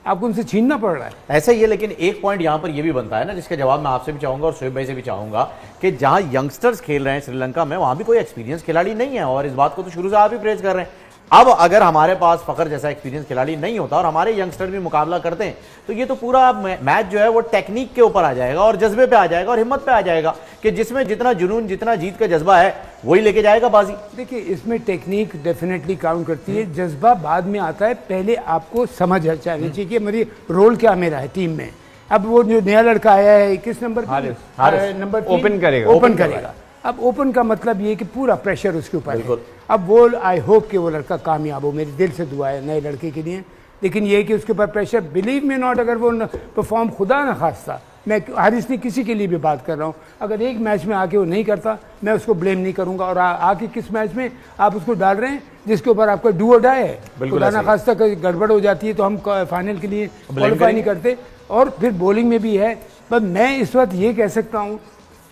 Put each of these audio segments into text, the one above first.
आपको उनसे छीनना पड़ रहा है। ऐसा ही है, लेकिन एक पॉइंट यहां पर यह भी बनता है ना, जिसका जवाब मैं आपसे भी चाहूंगा और शोएब भाई से भी चाहूंगा कि जहां यंगस्टर्स खेल रहे हैं श्रीलंका में, वहां भी कोई एक्सपीरियंस खिलाड़ी नहीं है, और इस बात को तो शुरू से आप ही प्रेज कर रहे हैं। अब अगर हमारे पास फखर जैसा एक्सपीरियंस खिलाड़ी नहीं होता और हमारे यंगस्टर भी मुकाबला करते हैं, तो ये तो पूरा मैच जो है वो टेक्निक के ऊपर आ जाएगा और जज्बे पे आ जाएगा और हिम्मत पे आ जाएगा कि जिसमें जितना जुनून, जितना जीत का जज्बा है, वही लेके जाएगा बाजी। देखिए, इसमें टेक्निक डेफिनेटली काउंट करती है, जज्बा बाद में आता है। पहले आपको समझ आनी चाहिए कि मेरी रोल क्या मेरा है टीम में। अब वो जो नया लड़का आया है, किस नंबर पर? नंबर 3 ओपन करेगा। अब ओपन का मतलब ये कि पूरा प्रेशर उसके ऊपर है। अब वो आई होप कि वो लड़का कामयाब हो, मेरी दिल से दुआ है नए लड़के के लिए। लेकिन ये कि उसके ऊपर प्रेशर, बिलीव मी नॉट, अगर वो परफॉर्म खुदा ना खास्ता, मैं हारिस नहीं किसी के लिए भी बात कर रहा हूँ, अगर एक मैच में आके वो नहीं करता, मैं उसको ब्लेम नहीं करूंगा। और आके किस मैच में आप उसको डाल रहे हैं जिसके ऊपर आपका डू और डाई है, खुदा ना खास्ता गड़बड़ हो जाती है तो हम फाइनल के लिए क्वालिफाई नहीं करते। और फिर बॉलिंग में भी है। पर मैं इस वक्त ये कह सकता हूँ,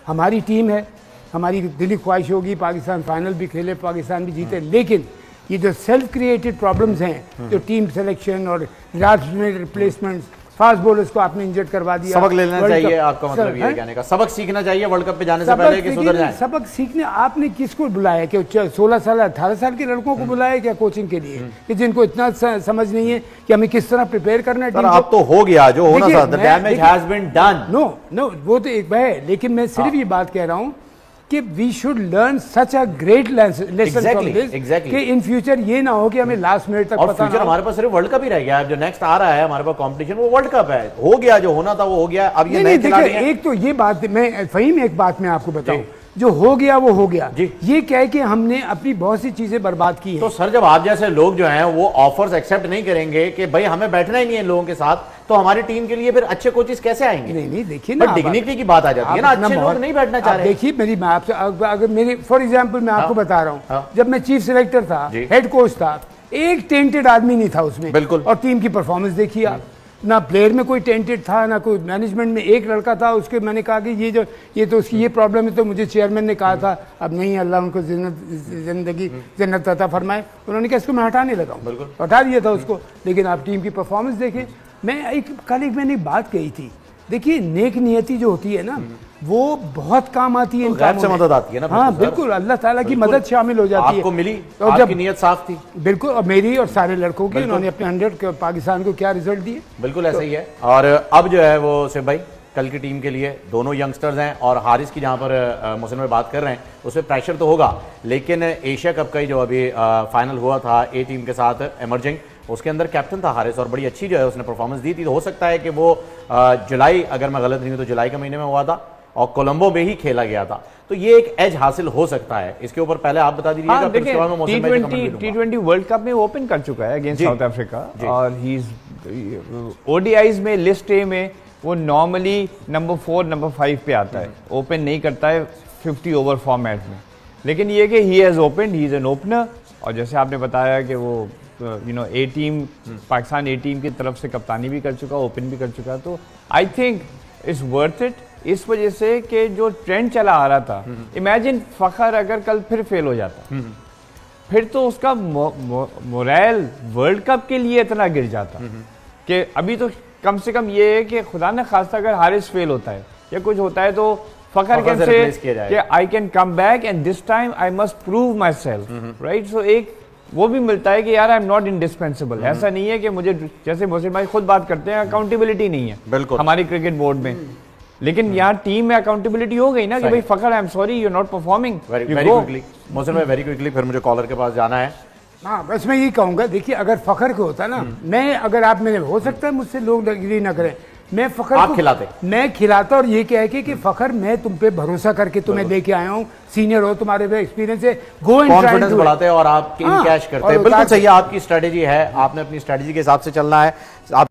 हमारी टीम है, हमारी दिली ख्वाहिश होगी पाकिस्तान फाइनल भी खेले, पाकिस्तान भी जीते, लेकिन ये जो सेल्फ क्रिएटेड प्रॉब्लम्स हैं, जो टीम सिलेक्शन और last minute replacements, fast bowlers को आपने इंजर्ड करवा दिया, सबक लेना चाहिए, आपका मतलब ये कहने का सबक सीखना चाहिए वर्ल्ड कप पे जाने से पहले कि सुधर जाए। सबक सीखने आपने किसको बुलाया? कि 16 साल 18 साल के लड़कों को बुलाया क्या कोचिंग के लिए, कि जिनको इतना समझ नहीं है कि हमें किस तरह प्रिपेयर करना है। अब तो हो गया जो होना था, the damage has been done. No वो तो एक है, लेकिन मैं सिर्फ ये बात कह रहा हूँ कि we should learn such a great lesson from this, कि इन फ्यूचर ये ना हो कि हमें लास्ट मिनट तक और पता फ्यूचर हमारे पास सिर्फ वर्ल्ड कप ही रह गया है। जो नेक्स्ट आ रहा है हमारे पास कंपटीशन, वो वर्ल्ड कप है। हो गया जो होना था वो हो गया। अब ये नए खिलाड़ी हैं। एक तो ये बात मैं फहीम, एक बात मैं आपको बताऊं, जो हो गया वो हो गया। ये कह के हमने अपनी बहुत सी चीजें बर्बाद की है। तो सर, जब आप जैसे लोग जो हैं वो ऑफर्स एक्सेप्ट नहीं करेंगे कि भाई हमें बैठना ही नहीं है लोगों के साथ, तो हमारी टीम के लिए फिर अच्छे कोचेस कैसे आएंगे? नहीं देखिए ना, डिग्निटी की बात आ जाती है ना, अच्छे लोग नहीं बैठना चाह रहे। देखिए मेरी, मैं आपसे अगर मेरी फॉर एग्जांपल मैं आपको बता रहा हूँ, जब मैं चीफ सिलेक्टर था, हेड कोच था, एक टेंटेड आदमी नहीं था उसमें। बिल्कुल। और टीम की परफॉर्मेंस देखिए आप, ना प्लेयर में कोई टेंटेड था, ना कोई मैनेजमेंट में। एक लड़का था, उसके मैंने कहा कि ये तो उसकी ये प्रॉब्लम है, तो मुझे चेयरमैन ने कहा था, अब नहीं, अल्लाह उनको जिंदगी जन्नत अता फरमाए, उन्होंने कहा इसको मैं हटाने लगा हूँ, हटा दिया था उसको। लेकिन आप टीम की परफॉर्मेंस देखें। मैं कल मैंने बात कही थी, देखिए नेक नियति जो होती है ना, वो बहुत काम आती है, गैर से मदद आती है ना। हाँ बिल्कुल, अल्लाह ताला की मदद शामिल हो जाती है। आपको मिली, आपकी नीयत साफ थी। बिल्कुल, और मेरी और सारे लड़कों की, उन्होंने अपने 100 पाकिस्तान को क्या रिजल्ट दिए। बिल्कुल ऐसा ही है। और अब जो है वो सिर्फ भाई कल की टीम के लिए दोनों यंगस्टर्स हैं, और हारिस की जहां पर मोहसिन में बात कर रहे हैं, उसमें प्रेशर तो होगा, लेकिन एशिया कप का ही जो अभी फाइनल हुआ था ए टीम के साथ इमर्जिंग, उसके अंदर कैप्टन था हारिस और बड़ी अच्छी जो है उसने परफॉर्मेंस दी थी। तो हो सकता है कि वो जुलाई, अगर मैं गलत नहीं हूं तो जुलाई के महीने में हुआ था और कोलंबो में ही खेला गया था, तो ये एक एज हासिल हो सकता है। इसके ऊपर पहले आप बता दीजिएगा। हाँ, T20 वर्ल्ड कप में ओपन कर चुका है अगेंस्ट साउथ अफ्रीका, और ही इज ओडीआईज में लिस्ट ए में वो नॉर्मली नंबर 4 नंबर 5 पे आता है, ओपन नहीं करता है 50 ओवर फॉर्मेट में। लेकिन ये कि he has opened, he is an opener. और जैसे आपने बताया कि वो ए टीम, पाकिस्तान ए टीम की तरफ से कप्तानी भी कर चुका, ओपन भी कर चुका, तो I think it's worth it. इस वजह से कि जो ट्रेंड चला आ रहा था, इमेजिन फखर अगर कल फिर फेल हो जाता, फिर तो उसका मोरल वर्ल्ड कप के लिए इतना गिर जाता कि अभी तो कम से कम ये है कि खुदा न खास्ता अगर हारिस फेल होता है या कुछ होता है, तो फखर can say that I can come back and this time I must prove myself, right. So एक वो भी मिलता है कि यार आई एम नॉट इंडिस्पेंसिबल। ऐसा नहीं है कि मुझे, जैसे मोहसिन भाई खुद बात करते हैं, अकाउंटेबिलिटी नहीं है हमारी क्रिकेट बोर्ड में, लेकिन यहाँ टीम में अकाउंटेबिलिटी हो गई ना कि भाई Fakhar I am sorry you are not performing. Very quickly Mohsin भाई, वेरी क्विकली, फिर मुझे कॉलर के पास जाना है। हाँ, बस मैं यही कहूंगा, देखिए अगर फखर को होता ना, मैं, अगर आप मेरे, हो सकता है मुझसे लोग एग्री ना करें, मैं फखर आप को खिलाते, मैं खिलाता और ये कह के कि फखर मैं तुम पे भरोसा करके तुम्हें लेके आया हूँ, सीनियर हो, तुम्हारे पे एक्सपीरियंस है, गो एंड कॉन्फिडेंस बढ़ाते हैं और आप कैश करते हैं। बिल्कुल सही है, आपकी स्ट्रेटेजी है, आपने अपनी स्ट्रेटेजी के हिसाब से चलना है। आप